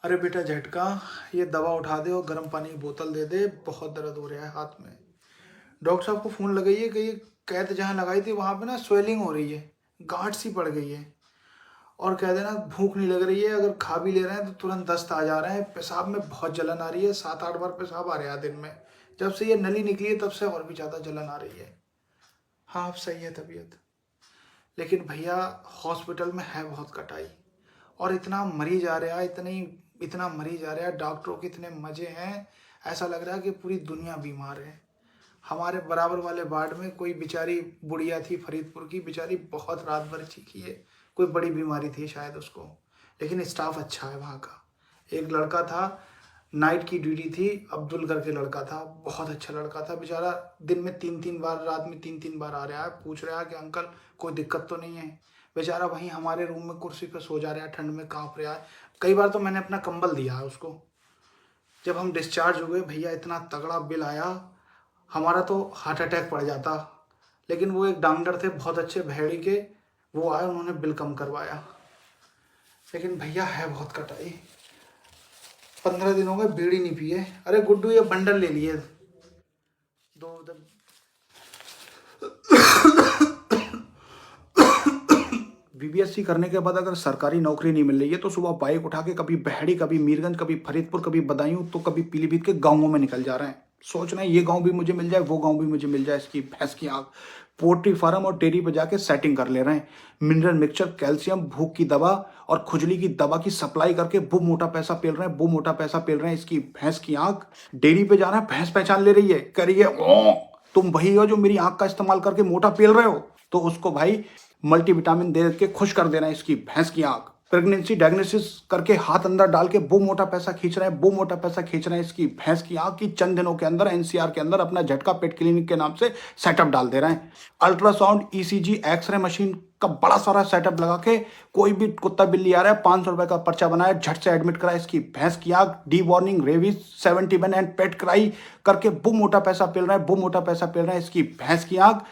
अरे बेटा झटका, ये दवा उठा दे और गर्म पानी की बोतल दे दे, बहुत दर्द हो रहा है हाथ में। डॉक्टर साहब को फ़ोन लगाइए कि ये कैद जहाँ लगाई थी वहाँ पे ना स्वेलिंग हो रही है, गांठ सी पड़ गई है। और कह देना भूख नहीं लग रही है, अगर खा भी ले रहे हैं तो तुरंत दस्त आ जा रहे हैं, पेशाब में बहुत जलन आ रही है, 7-8 बार पेशाब आ रहा है दिन में। जब से ये नली निकली है तब से और भी ज़्यादा जलन आ रही है। हाँ, अब सही है तबीयत, लेकिन भैया हॉस्पिटल में है बहुत कटाई। और इतना मरीज आ रहा है, इतना मरीज आ रहा है, डॉक्टरों के इतने मजे हैं, ऐसा लग रहा है कि पूरी दुनिया बीमार है। हमारे बराबर वाले वार्ड में कोई बेचारी बुढ़िया थी फरीदपुर की, बेचारी बहुत रात भर चीखी है, कोई बड़ी बीमारी थी शायद उसको, लेकिन स्टाफ अच्छा है वहाँ का। एक लड़का था, नाइट की ड्यूटी थी, अब्दुल करके लड़का था, बहुत अच्छा लड़का था बेचारा। दिन में 3-3 बार, रात में 3-3 बार आ रहा है, पूछ रहा है कि अंकल कोई दिक्कत तो नहीं है। बेचारा वहीं हमारे रूम में कुर्सी पर सो जा रहा है, ठंड में काँप रहा है। कई बार तो मैंने अपना कंबल दिया है उसको। जब हम डिस्चार्ज हुए भैया, इतना तगड़ा बिल आया, हमारा तो हार्ट अटैक पड़ जाता। लेकिन वो एक डॉक्टर थे बहुत अच्छे भेड़ी के, वो आए, उन्होंने बिल कम करवाया। लेकिन भैया है बहुत कटाई, 15 दिन हो गए बीड़ी नहीं पिए। अरे गुड्डू ये बंडल ले लिए दो बीबीएससी करने के बाद अगर सरकारी नौकरी नहीं मिल रही है तो सुबह बाइक उठा के कभी बहड़ी, कभी मीरगंज, कभी फरीदपुर, कभी बदायूं, तो कभी पीलीभीत के गांवों में निकल जा रहे हैं। सोच रहे हैं ये गांव भी मुझे मिल जाए, वो गांव भी मुझे मिल जाए, इसकी भैंस की आग। पोल्ट्री फार्म और डेयरी पे जाके सेटिंग कर ले रहे हैं। मिनरल मिक्सचर, कैल्शियम, भूख की दवा और खुजली की दवा की सप्लाई करके वो मोटा पैसा पेल रहे हैं, वो मोटा पैसा पेल रहे हैं, इसकी भैंस की आंख। डेयरी पे जा रहा है, भैंस पहचान ले रही है, कह रही है ओ तुम वही हो जो मेरी आंख का इस्तेमाल करके मोटा पेल रहे हो, तो उसको भाई मल्टीविटामिन दे के खुश कर देना है इसकी भैंस की आंख। प्रेगनेंसी डायग्नोसिस करके हाथ अंदर डाल के वो मोटा पैसा खींच रहे हैं, वो मोटा पैसा खींच रहे हैं इसकी भैंस की आंख की। चंद दिनों के अंदर एनसीआर के अंदर अपना झटका पेट क्लिनिक के नाम से सेटअप डाल दे रहे हैं। अल्ट्रासाउंड, ईसीजी, एक्सरे मशीन का बड़ा सारा सेटअप लगा के कोई भी कुत्ता बिल्ली आ रहा है, 500 रुपए का पर्चा बनाया, झट से एडमिट करा इसकी भैंस की आंख। D warning, rabies, 71 and pet cry करके वो मोटा पैसा पेल रहे हैं, वो मोटा पैसा पेल रहे हैं इसकी भैंस की आंख।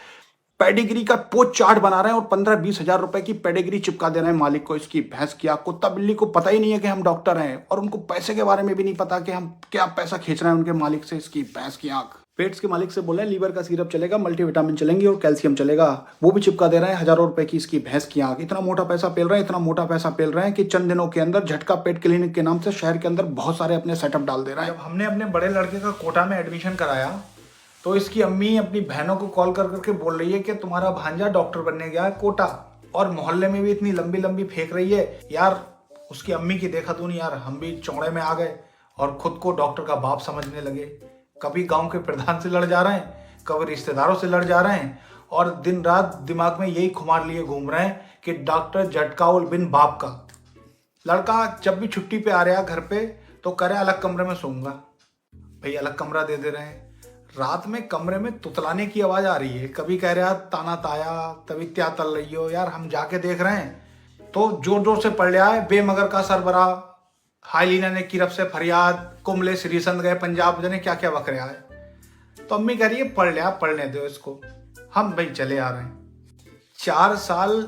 पेडिग्री का पोच चार्ट बना रहे हैं और 15-20 हजार रुपए की पेडिग्री चिपका दे रहे हैं मालिक को इसकी भैंस की आंख। कुत्ता बिल्ली को पता ही नहीं है कि हम डॉक्टर हैं, और उनको पैसे के बारे में भी नहीं पता कि हम क्या पैसा खींच रहे हैं उनके मालिक से, इसकी भैंस की आंख। पेट्स के मालिक से बोले हैं लीवर का सिरप चलेगा, मल्टीविटामिन चलेंगी और कैल्शियम चलेगा, वो भी चिपका दे रहे हैं हजारों रुपए की इसकी भैंस की आंख। इतना मोटा पैसा पेल रहे हैं, इतना मोटा पैसा पेल रहे हैं कि चंद दिनों के अंदर झटका पेट क्लिनिक के नाम से शहर के अंदर बहुत सारे अपने सेटअप डाल दे रहे हैं। जब हमने अपने बड़े लड़के का कोटा में एडमिशन कराया तो इसकी अम्मी अपनी बहनों को कॉल कर करके बोल रही है कि तुम्हारा भांजा डॉक्टर बनने गया है कोटा, और मोहल्ले में भी इतनी लंबी लंबी फेंक रही है यार। उसकी अम्मी की देखा तूने यार, हम भी चौड़े में आ गए और खुद को डॉक्टर का बाप समझने लगे। कभी गांव के प्रधान से लड़ जा रहे हैं, कभी रिश्तेदारों से लड़ जा रहे हैं, और दिन रात दिमाग में यही खुमार लिए घूम रहे हैं कि डॉक्टर झटकाउल बिन बाप का। लड़का जब भी छुट्टी पे आ रहा है घर पे तो करे अलग कमरे में सोऊंगा, भाई अलग कमरा दे दे रहे हैं। रात में कमरे में तुतलाने की आवाज आ रही है, कभी कह रहा ताना ताया, तभी क्या तल रही हो यार। हम जाके देख रहे हैं तो जोर जोर से पढ़ रहा है, बेमगर का सरबरा, हाईलीना ने किरप से फरियाद, कुमले श्रीसंत गए पंजाब, जने क्या क्या बक रहा है। तो अम्मी कह रही है पढ़ लिया, पढ़ने दो इसको, हम भाई चले आ रहे हैं। 4 साल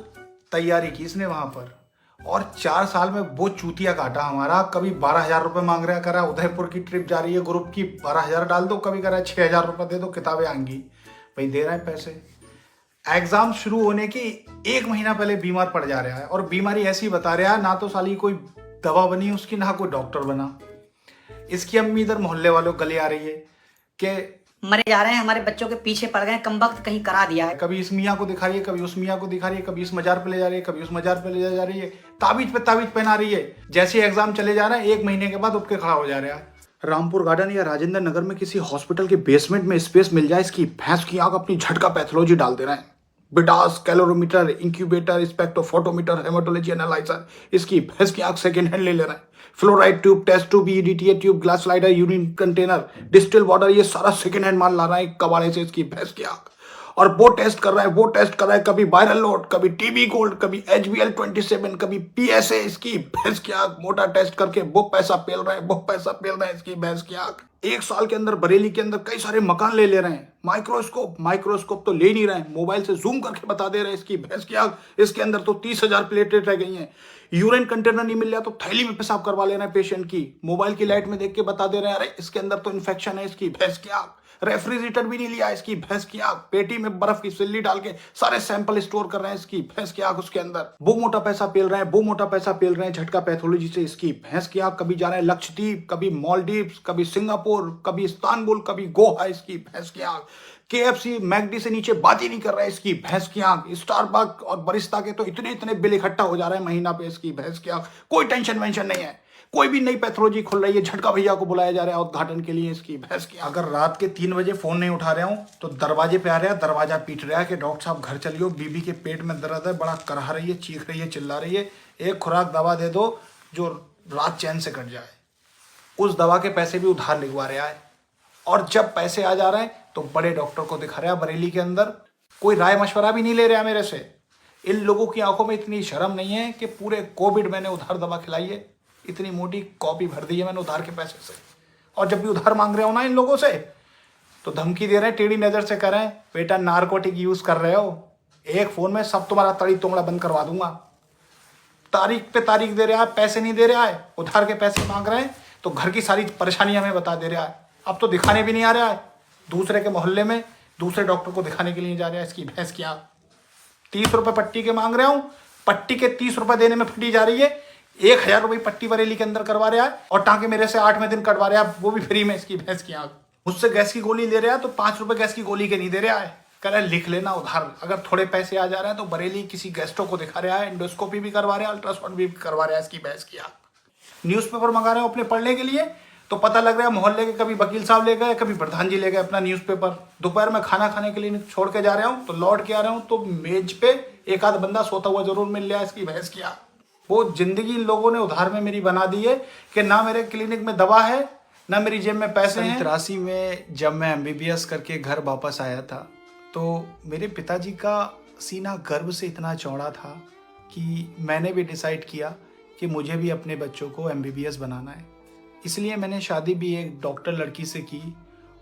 तैयारी की इसने वहां पर, और 4 साल में वो चूतिया काटा हमारा। कभी 12,000 रुपये मांग रहा, करा उदयपुर की ट्रिप जा रही है ग्रुप की, 12,000 डाल दो, कभी करा 6,000 रुपये दे दो, किताबें आएंगी, भाई दे रहे हैं पैसे। एग्जाम शुरू होने की 1 महीना पहले बीमार पड़ जा रहा है, और बीमारी ऐसी बता रहा है, ना तो साली कोई दवा बनी उसकी, ना कोई डॉक्टर बना। इसकी अम्मी इधर मोहल्ले वालों गले आ रही है कि मरे जा रहे हैं, हमारे बच्चों के पीछे पड़ गए, कम वक्त कहीं करा दिया है। कभी इस मियाँ को दिखा रही है, कभी उस मियाँ को दिखा रही है, कभी इस मजार पे ले जा रही है, कभी उस मजार पे ले जा रही है, ताबीज पे ताबीज पहना रही है। जैसे एग्जाम चले जा रहा है 1 महीने के बाद उठ के खड़ा हो जा रहा है। रामपुर गार्डन या राजेंद्र नगर में किसी हॉस्पिटल के बेसमेंट में स्पेस मिल जाए, इसकी भैंस की आंख अपनी झटका पैथोलॉजी डाल दे रहे हैं। बिडास, calorimeter, incubator, spectrophotometer, haematology analyser, इसकी भैंस की आंख सेकेंड हैंड ले रहे हैं। Fluoride tube, test tube, EDTA tube, glass slider, urine container, distil water, ये सारा सेकेंड हैंड माल ला रहा है कबाड़े से इसकी भैंस की आंख। और वो टेस्ट कर रहा है, वो टेस्ट कर रहा है, कभी वायरल लोड, कभी टीबी गोल्ड, कभी HbL27, कभी PSA। इसकी भैंस की आंख मोटा टेस्ट करके वो पैसा पेल रहे हैं, वो पैसा पेल रहे हैं, इसकी भैंस की आंख। 1 साल के अंदर बरेली के अंदर कई सारे मकान ले रहे हैं। माइक्रोस्कोप तो ले नहीं रहे हैं, मोबाइल से जूम करके बता दे रहे हैं इसकी भैंस की आंख। इसके अंदर तो 30,000 प्लेटेट रह गई हैं। यूरिन कंटेनर नहीं मिल रहा तो थैली में पेशाब करवा ले रहे हैं पेशेंट की। मोबाइल की लाइट में देख के बता दे रहे हैं, अरे इसके अंदर तो इन्फेक्शन है, इसकी भैंस की आंख। रेफ्रिजरेटर भी नहीं लिया इसकी भैंस की आंख। पेटी में बर्फ की सिल्ली डाल के सारे सैंपल स्टोर कर रहे हैं इसकी भैंस की आंख। उसके अंदर वो मोटा पैसा पेल रहे हैं, वो मोटा पैसा पेल रहे हैं झटका पैथोलॉजी से इसकी भैंस की आंख। कभी जा रहे हैं लक्षद्वीप, कभी मालदीव्स, कभी सिंगापुर, कभी इस्तांबुल, कभी गोवा, इसकी भैंस की आंख। KFC मैकडी से नीचे बात ही नहीं कर रहा है इसकी भैंस की आंख। स्टारबक और बरिस्ता के तो इतने बिल इकट्ठा हो जा रहे हैं महीना पे, इसकी भैंस की आंख। कोई टेंशन वेंशन नहीं है, कोई भी नई पैथोलॉजी खुल रही है, झटका भैया को बुलाया जा रहा है उद्घाटन के लिए, इसकी भैंस की। अगर रात के 3 बजे फोन नहीं उठा रहा हूँ तो दरवाजे पे आ रहा है, दरवाजा पीट रहा है कि डॉक्टर साहब घर चलिए, बीबी के पेट में दर्द है, बड़ा करहा रही है, चीख रही है, चिल्ला रही है, एक खुराक दवा दे दो जो रात चैन से कट जाए। उस दवा के पैसे भी उधार लिखवा रहा है। और जब पैसे आ जा रहे हैं तो बड़े डॉक्टर को दिखा रहा है बरेली के अंदर, कोई राय मशवरा भी नहीं ले रहा मेरे से। इन लोगों की आंखों में इतनी शर्म नहीं है कि पूरे कोविड मैंने उधार दवा खिलाई है, इतनी मोटी कॉपी भर दी है मैंने उधार के पैसे से। और जब भी उधार मांग रहे हो ना इन लोगों से तो धमकी दे रहे हैं, टेढ़ी नजर से करें, बेटा नारकोटिक यूज कर रहे हो, एक फोन में सब तुम्हारा तड़ी तुमड़ा बंद करवा दूंगा। तारीख पे तारीख दे रहा है, पैसे नहीं दे रहा है, उधार के पैसे मांग रहे हैं तो घर की सारी परेशानी हमें बता दे रहा है। अब तो दिखाने भी नहीं आ रहा है, दूसरे के मोहल्ले में दूसरे डॉक्टर को दिखाने के लिए जा रहा है, इसकी भैंस की आंख। 30 रुपए पट्टी के मांग रहा हूँ, पट्टी के 30 रुपए देने में फटी जा रही है। 1,000 रुपये पट्टी बरेली के अंदर करवा रहा है और टाँके मेरे से 8वें दिन कटवा रहा है, वो भी फ्री में, इसकी भैंस की आंख। मुझसे गैस की गोली ले रहा है तो 5 रुपए गैस की गोली के नहीं दे रहा है, कह रहा है लिख लेना उधार। अगर थोड़े पैसे आ जा रहे हैं तो बरेली किसी गेस्टो को दिखा रहा है, एंडोस्कोपी भी करवा रहा है, अल्ट्रासाउंड भी करवा रहा है, इसकी भैंस की आंख। न्यूज़पेपर मंगा रहे हो अपने पढ़ने के लिए तो पता लग रहा है मोहल्ले के कभी वकील साहब ले गए, कभी प्रधान जी ले गए अपना न्यूज़पेपर। दोपहर में खाना खाने के लिए छोड़ के जा रहा हूँ तो लौट के आ रहा हूँ तो मेज पे एक आध बंदा सोता हुआ जरूर मिल रहा है, इसकी भैंस की आंख। वो जिंदगी इन लोगों ने उधार में मेरी बना दी है कि ना मेरे क्लिनिक में दवा है, ना मेरी जेब में पैसे हैं। 83 में जब मैं MBBS करके घर वापस आया था तो मेरे पिताजी का सीना गर्व से इतना चौड़ा था कि मैंने भी डिसाइड किया कि मुझे भी अपने बच्चों को MBBS बनाना है। इसलिए मैंने शादी भी एक डॉक्टर लड़की से की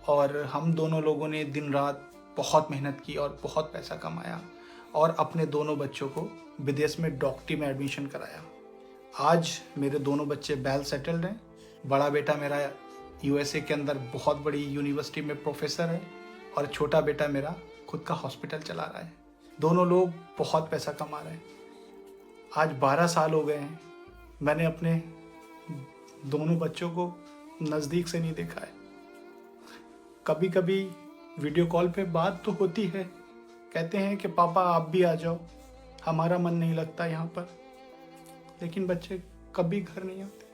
और हम दोनों लोगों ने दिन रात बहुत मेहनत की और बहुत पैसा कमाया और अपने दोनों बच्चों को विदेश में डॉक्टरी में एडमिशन कराया। आज मेरे दोनों बच्चे वेल सेटल्ड हैं। बड़ा बेटा मेरा USA के अंदर बहुत बड़ी यूनिवर्सिटी में प्रोफेसर है और छोटा बेटा मेरा खुद का हॉस्पिटल चला रहा है। दोनों लोग बहुत पैसा कमा रहे हैं। आज 12 साल हो गए हैं, मैंने अपने दोनों बच्चों को नज़दीक से नहीं देखा है। कभी कभी वीडियो कॉल पे बात तो होती है, कहते हैं कि पापा आप भी आ जाओ, हमारा मन नहीं लगता यहाँ पर, लेकिन बच्चे कभी घर नहीं आते।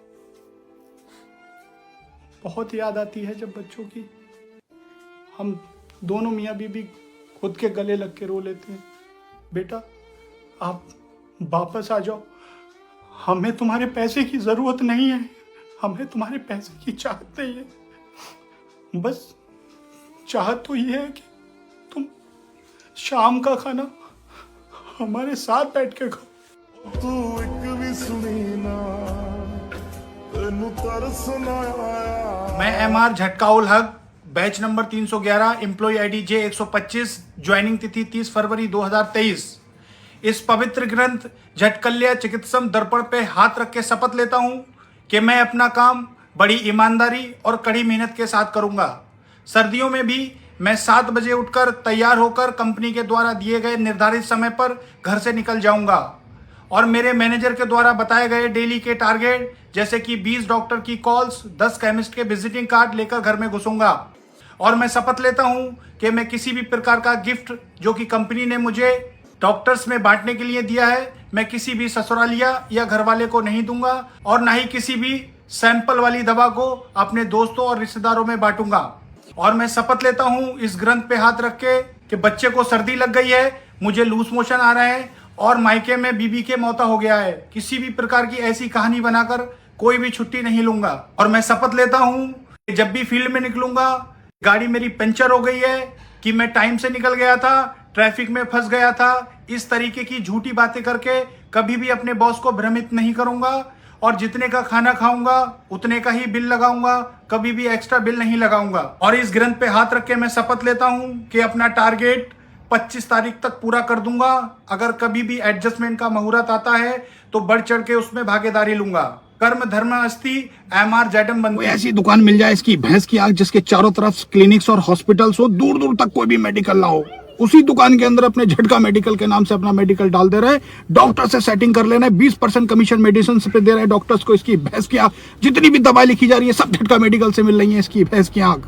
बहुत याद आती है जब बच्चों की। हम दोनों मियाँ बीबी खुद के गले लग के रो लेते हैं, बेटा आप वापस आ जाओ, हमें तुम्हारे पैसे की ज़रूरत नहीं है, हमें तुम्हारे पैसे की चाहत नहीं है, बस चाहत तो ये है कि तुम शाम का खाना हमारे साथ बैठ के खाओ। तू एक भी सुनी ना, तेनू तरस ना आया। मैं MR झटका ul Haq, batch number 311, employ ID J125, joining तिथि 30 फरवरी 2023। इस पवित्र ग्रंथ झटकल्या चिकित्सम दर्पण पे हाथ रख के शपथ लेता हूं कि मैं अपना काम बड़ी ईमानदारी और कड़ी मेहनत के साथ करूंगा। सर्दियों में भी मैं 7 बजे उठकर तैयार होकर कंपनी के द्वारा दिए गए निर्धारित समय पर घर से निकल जाऊंगा और मेरे मैनेजर के द्वारा बताए गए डेली के टारगेट जैसे कि 20 डॉक्टर की कॉल्स, 10 केमिस्ट के विजिटिंग कार्ड लेकर घर में घुसूंगा। और मैं शपथ लेता हूं कि मैं किसी भी प्रकार का गिफ्ट जो कि कंपनी ने मुझे डॉक्टर्स में बांटने के लिए दिया है, मैं किसी भी ससुरालिया या घर वाले को नहीं दूंगा और ना ही किसी भी सैंपल वाली दवा को अपने दोस्तों और रिश्तेदारों में बांटूंगा। और मैं शपथ लेता हूं इस ग्रंथ पे हाथ रख के कि बच्चे को सर्दी लग गई है, मुझे लूज मोशन आ रहे हैं और मायके में बीबी के मौता हो गया है, किसी भी प्रकार की ऐसी कहानी बनाकर कोई भी छुट्टी नहीं लूंगा। और मैं शपथ लेता हूं कि जब भी फील्ड में निकलूंगा, गाड़ी मेरी पंचर हो गई है कि मैं टाइम से निकल गया था, ट्रैफिक में फंस गया था। इस तरीके की झूठी बातें करके कभी भी अपने बॉस को भ्रमित नहीं करूंगा और जितने का खाना खाऊंगा उतने का ही बिल लगाऊंगा, कभी भी एक्स्ट्रा बिल नहीं लगाऊंगा। और इस ग्रंथ पे हाथ रख के मैं शपथ लेता हूं कि अपना टारगेट 25 तारीख तक पूरा कर दूंगा। अगर कभी भी एडजस्टमेंट का मुहूर्त आता है तो बढ़ चढ़ के उसमें भागीदारी लूंगा। कर्म धर्म अस्ति MR जैडम बंदी। ऐसी दुकान मिल जाए इसकी भैंस की आग, जिसके चारों तरफ क्लिनिक्स और हॉस्पिटल्स हो, दूर दूर तक कोई भी मेडिकल ना हो। उसी दुकान के अंदर अपने झटका मेडिकल के नाम से अपना मेडिकल डाल दे रहे, डॉक्टर से सेटिंग कर लेना है, 20% कमीशन मेडिसिन पे दे रहे हैं डॉक्टर्स को। इसकी भैंस की आग, जितनी भी दवाई लिखी जा रही है सब झटका मेडिकल से मिल रही है। इसकी भैंस की आग,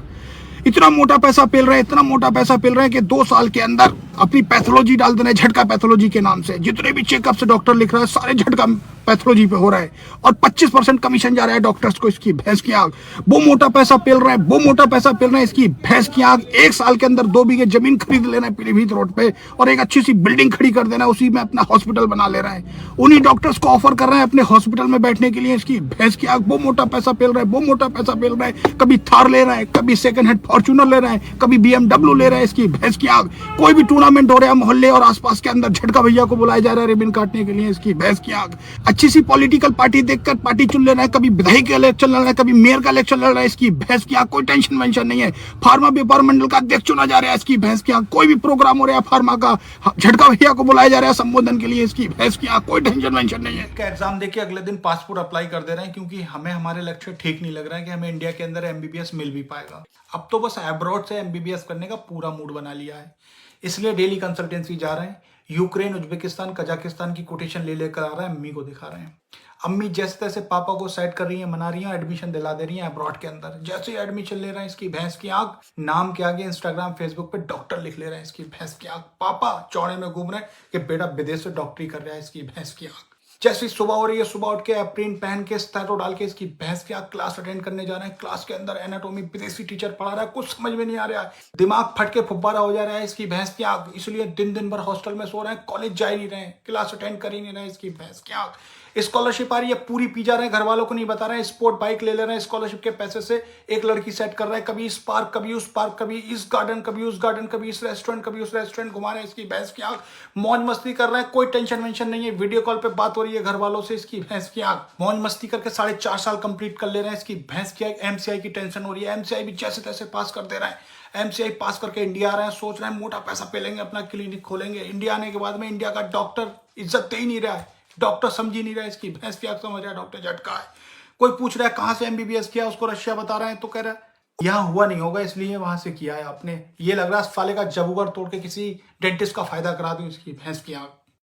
इतना मोटा पैसा पेल रहे हैं, इतना मोटा पैसा पेल रहे हैं कि 2 साल के अंदर अपनी पैथोलॉजी डाल देना है झटका पैथोलॉजी के नाम से। जितने भी चेकअप से डॉक्टर लिख रहा है सारे झटका पैथोलॉजी पे हो रहा है और 25% कमीशन जा रहा है डॉक्टर्स को। इसकी भैंस की आग, वो मोटा पैसा पेल रहा है, वो मोटा पैसा पेल रहा है। इसकी भैंस की आग, 1 साल के अंदर 2 बीघे जमीन खरीद लेना है पीलीभीत रोड पे और एक अच्छी सी बिल्डिंग खड़ी कर देना है, उसी में अपना हॉस्पिटल बना ले रहा है। उन्हीं डॉक्टर्स को ऑफर कर रहे हैं अपने हॉस्पिटल में बैठने के लिए। इसकी भैंस की आग, वो मोटा पैसा पेल रहा है, वो मोटा पैसा पेल रहा है। कभी थार ले रहा है, कभी सेकंड हैंड फॉर्च्यूनर ले रहा है, कभी BMW ले रहा है। इसकी भैंस की आग, कोई भी टूर्नामेंट हो रहा है मोहल्ले और आसपास के अंदर, झटका भैया को बुलाया जा रहा है रिबन काटने के लिए। इसकी भैंस की आग, अच्छी सी पॉलिटिकल पार्टी देखकर पार्टी चुन लेना है, कभी विधायक का इलेक्शन लड़ रहा है, कभी मेयर का इलेक्शन लड़ रहा है। इसकी भैंस की आग, कोई टेंशन वेंशन नहीं है। फार्मा व्यापार मंडल का अध्यक्ष चुना जा रहा है। इसकी भैंस की आग, कोई भी प्रोग्राम हो रहा है फार्मा का, झटका भैया को बुलाया जा रहा है संबोधन के लिए। इसकी भैंस की आग, कोई टेंशन वेंशन नहीं है। का एग्जाम देके अगले दिन पासपोर्ट अप्लाई कर दे रहे हैं क्योंकि हमें हमारे लक्ष्य ठीक नहीं लग रहा है कि हमें इंडिया के अंदर MBBS मिल भी पाएगा। अब तो बस अब्रॉड से MBBS करने का पूरा मूड बना लिया है, इसलिए डेली कंसल्टेंसी जा रहे हैं। यूक्रेन, उज्बेकिस्तान, कजाकिस्तान की कोटेशन ले लेकर आ रहे हैं, अम्मी को दिखा रहे हैं। अम्मी जैसे तैसे पापा को सेट कर रही हैं, मना रही हैं, एडमिशन दिला दे रही हैं अब्रॉड के अंदर। जैसे ही एडमिशन ले रहे हैं, इसकी भैंस की आग, नाम के आगे इंस्टाग्राम फेसबुक पे डॉक्टर लिख ले रहे हैं। इसकी भैंस की आग, पापा चौड़े में घूम रहे हैं कि बेटा विदेश से डॉक्टरी कर रहा है। इसकी भैंस की आग, जैसी सुबह हो रही है, सुबह उठ के एप्रिन पहन के स्टैटो डाल के इसकी भैंस की आग क्लास अटेंड करने जा रहे हैं। क्लास के अंदर एनाटॉमी विदेशी टीचर पढ़ा रहा है, कुछ समझ में नहीं आ रहा है, दिमाग फट के फुब्बारा हो जा रहा है। इसकी भैंस की आग, इसलिए दिन भर हॉस्टल में सो रहे हैं, कॉलेज जा ही नहीं रहे हैं, क्लास अटेंड कर ही नहीं रहे हैं। इसकी भैंस की आग, स्कॉलरशिप आ रही है, पूरी पी जा रहे हैं, घर वालों को नहीं बता रहे हैं, स्पोर्ट बाइक ले ले रहे हैं स्कॉलरशिप के पैसे से। एक लड़की सेट कर रहा है, कभी इस पार्क, कभी उस पार्क, कभी इस गार्डन, कभी उस गार्डन, कभी इस रेस्टोरेंट, कभी उस रेस्टोरेंट घुमा रहे हैं। इसकी भैंस की आग, मौज मस्ती कर रहे हैं, कोई टेंशन वेंशन नहीं है। वीडियो कॉल पे बात हो रही है घर वालों से। इसकी भैंस की आग, मौज मस्ती करके 4.5 साल कंप्लीट कर ले रहे हैं। इसकी भैंस की आग, MCI की टेंशन हो रही है, MCI भी जैसे तैसे पास कर दे रहे हैं। MCI पास करके इंडिया आ रहे हैं, सोच रहे हैं मोटा पैसा पेलेंगे, अपना क्लिनिक खोलेंगे। इंडिया आने के बाद में इंडिया का डॉक्टर इज्जत दे ही नहीं रहा है, डॉक्टर समझ ही नहीं रहा है। इसकी भैंस की आग, समझ रहा है डॉक्टर झटका है। कोई पूछ रहा है कहां से MBBS किया, उसको रशिया बता रहे हैं तो कह रहा है यहाँ हुआ नहीं होगा इसलिए वहां से किया है आपने। ये लग रहा है साले का जबूगर तोड़ के किसी डेंटिस्ट का फायदा करा दूं। इसकी भैंस की आग।